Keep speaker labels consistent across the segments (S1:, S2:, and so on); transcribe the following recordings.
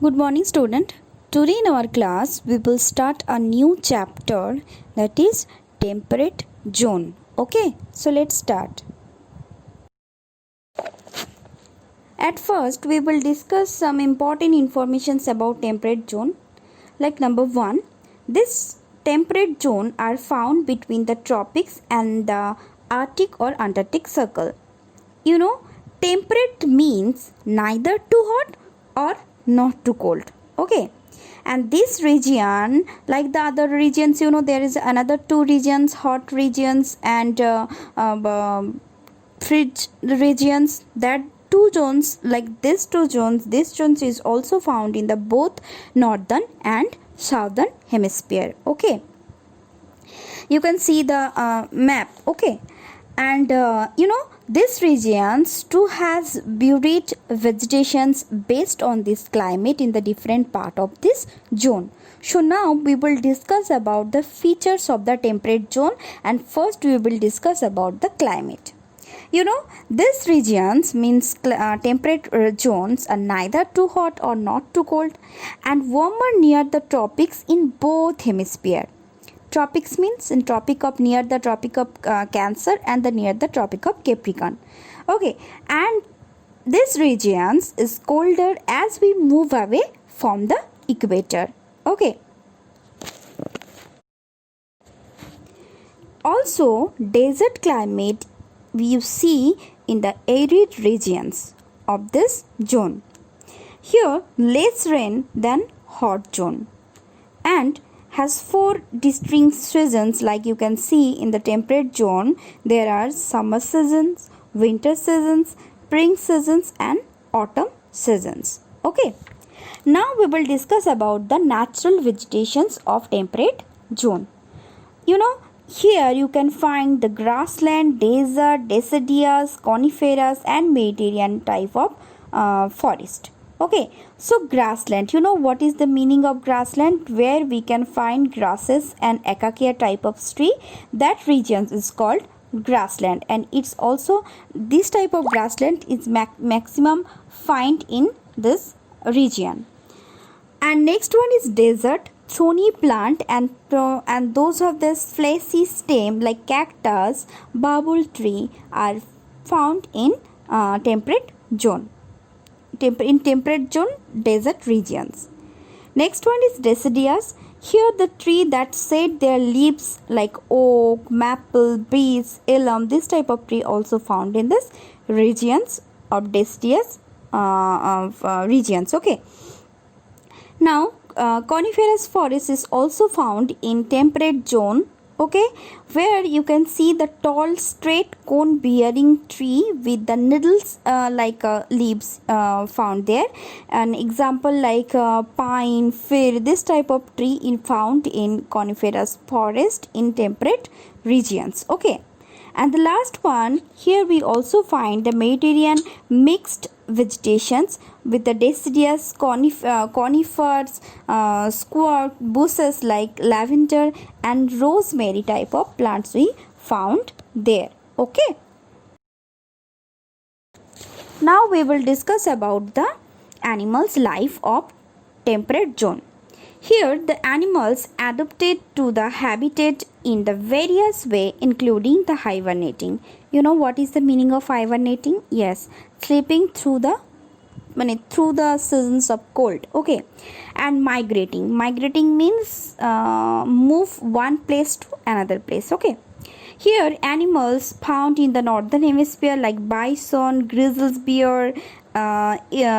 S1: Good morning, student. Today in our class, we will start a new chapter, that is temperate zone. Okay, so let's start. At first, we will discuss some important informations about temperate zone. Like number 1, this temperate zone are found between the tropics and the Arctic or Antarctic Circle. You know, temperate means neither too hot or not too cold. Okay, and this region, like the other regions, there is another two regions, hot regions and fridge regions. That two zones, like these two zones, this zones is also found in the both northern and southern hemisphere. Okay, you can see the map. Okay, and this regions too has varied vegetations based on this climate in the different part of this zone. So now we will discuss about the features of the temperate zone, and first we will discuss about the climate. These regions means temperate zones are neither too hot or not too cold and warmer near the tropics in both hemisphere. Tropics means in tropic of near the tropic of Cancer and the near the tropic of Capricorn. Okay, and this regions is colder as we move away from the equator. Okay. Also, desert climate we see in the arid regions of this zone. Here, less rain than hot zone, and has four distinct seasons. Like you can see in the temperate zone, there are summer seasons, winter seasons, spring seasons and autumn seasons. Okay, now we will discuss about the natural vegetations of temperate zone. Here you can find the grassland, desert, deciduous, coniferous and Mediterranean type of forest. Okay, so grassland, what is the meaning of grassland? Where we can find grasses and acacia type of tree. That region is called grassland, and it's also this type of grassland is maximum find in this region. And next one is desert. Thorny plant and those of this fleshy stem like cactus, bubble tree are found in temperate zone. In temperate zone desert regions. Next one is deciduous. Here the tree that shed their leaves like oak, maple, beech, elm, this type of tree also found in this regions of deciduous regions. Okay. Now coniferous forest is also found in temperate zone. Okay, where you can see the tall straight cone bearing tree with the needles leaves found there. An example like pine, fir, this type of tree is found in coniferous forest in temperate regions. Okay, and the last one, here we also find the Mediterranean mixed vegetations with the deciduous, conifers, squat, bushes like lavender and rosemary type of plants we found there. Okay. Now we will discuss about the animals' life of temperate zone. Here the animals adapted to the habitat in the various way, including the hibernating. What is the meaning of hibernating? Yes, sleeping through the seasons of cold. Okay, and migrating. Migrating means move one place to another place. Okay, here animals found in the northern hemisphere like bison, grizzly bear,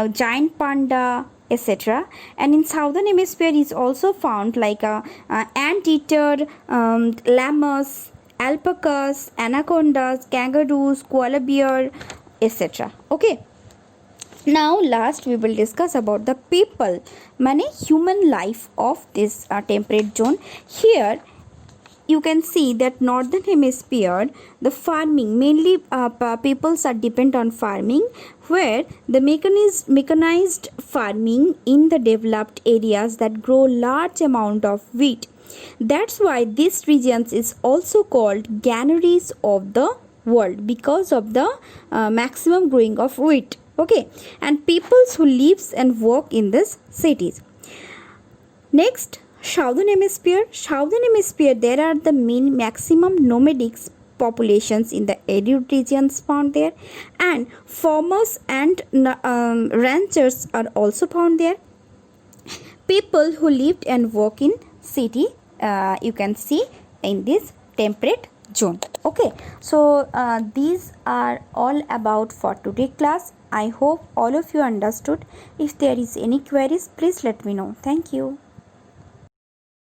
S1: giant panda, etc. And in southern hemisphere is also found like anteater, llamas, alpacas, anacondas, kangaroos, koala bear, etc. Okay. Now last we will discuss about the people, human life of this temperate zone. Here you can see that northern hemisphere the farming mainly peoples are depend on farming, where the mechanized farming in the developed areas that grow large amount of wheat. That's why this regions is also called granaries of the world, because of the maximum growing of wheat. Okay, and peoples who lives and work in these cities. Next, southern hemisphere. Southern hemisphere, there are the maximum nomadic populations in the arid regions found there, and farmers and ranchers are also found there. People who lived and work in city, you can see in this temperate zone. Okay, so these are all about for today class. I hope all of you understood. If there is any queries, please let me know. Thank you.